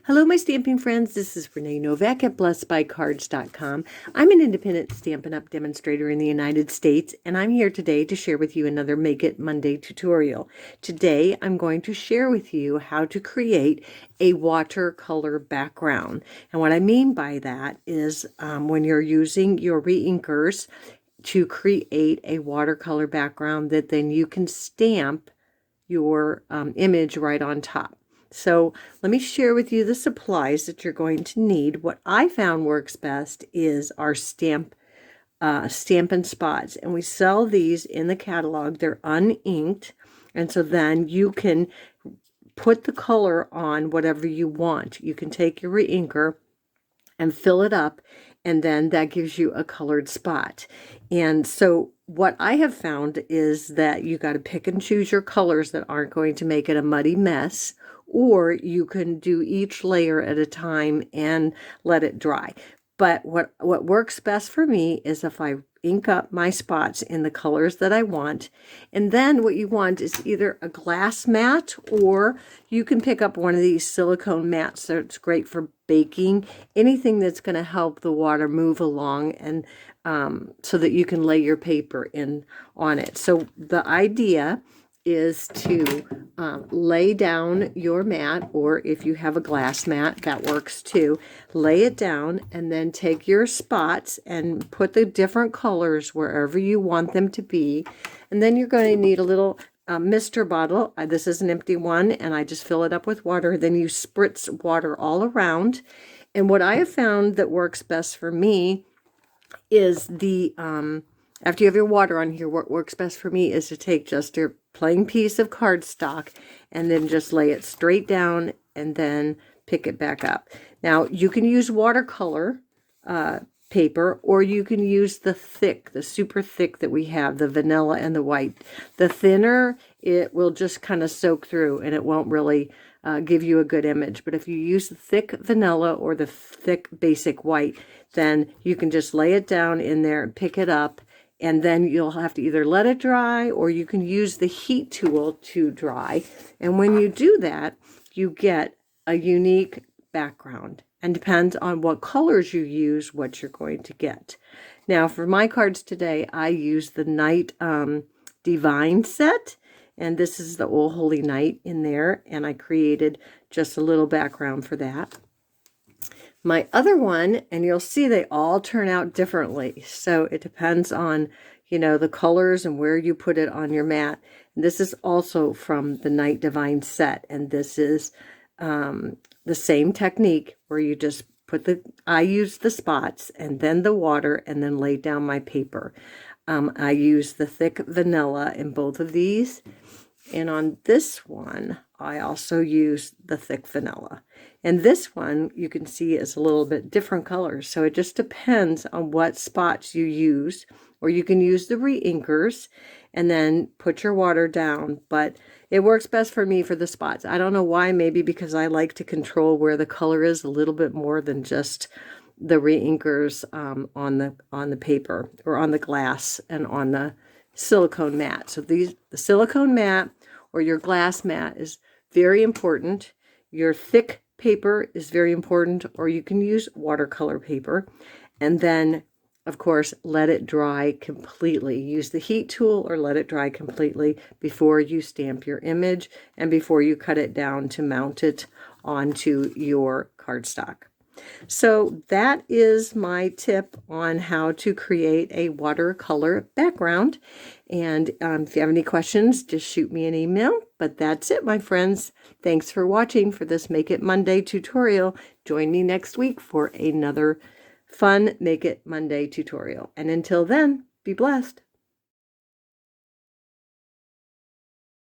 Hello, my stamping friends. This is Renee Novak at blessedbycards.com. I'm an independent Stampin' Up! Demonstrator in the United States, and I'm here today to share with you another Make It Monday tutorial. Today, I'm going to share with you how to create a watercolor background. And what I mean by that is when you're using your re-inkers to create a watercolor background that then you can stamp your image right on top. So let me share with you the supplies that you're going to need. What I found works best is our Stampin' Spots, and we sell these in the catalog. They're uninked, and so then you can put the color on whatever you want. You can take your re-inker and fill it up, and then that gives you a colored spot. And so what I have found is that you got to pick and choose your colors that aren't going to make it a muddy mess, or you can do each layer at a time and let it dry. But what works best for me is if I ink up my spots in the colors that I want. And then what you want is either a glass mat, or you can pick up one of these silicone mats that's great for baking, anything that's going to help the water move along, and so that you can lay your paper in on it. So the idea is to lay down your mat, or if you have a glass mat, that works too. Lay it down and then take your spots and put the different colors wherever you want them to be. And then you're going to need a little mister bottle. This is an empty one, and I just fill it up with water. Then you spritz water all around. And what I have found that works best for me is the after you have your water on here, what works best for me is to take just your plain piece of cardstock and then just lay it straight down and then pick it back up. Now, you can use watercolor paper, or you can use the super thick that we have, the vanilla and the white. The thinner, it will just kind of soak through and it won't really give you a good image. But if you use the thick vanilla or the thick basic white, then you can just lay it down in there and pick it up. And then you'll have to either let it dry, or you can use the heat tool to dry. And when you do that, you get a unique background. And depends on what colors you use, what you're going to get. Now, for my cards today, I use the Night Divine set. And this is the Old Holy Night in there. And I created just a little background for that. My other one, and you'll see they all turn out differently. So it depends on, the colors and where you put it on your mat. And this is also from the Night Divine set. And this is the same technique where you just I use the spots and then the water and then lay down my paper. I use the thick vanilla in both of these. And on this one, I also use the thick vanilla. And this one, you can see, is a little bit different colors. So it just depends on what spots you use. Or you can use the re-inkers and then put your water down. But it works best for me for the spots. I don't know why, maybe because I like to control where the color is a little bit more than just the re-inkers on the paper, or on the glass and on the silicone mat. So the silicone mat or your glass mat is very important. Your thick paper is very important, or you can use watercolor paper. And then, of course, let it dry completely. Use the heat tool or let it dry completely before you stamp your image and before you cut it down to mount it onto your cardstock. So that is my tip on how to create a watercolor background. And if you have any questions, just shoot me an email. But that's it, my friends. Thanks for watching for this Make It Monday tutorial. Join me next week for another fun Make It Monday tutorial. And until then, be blessed.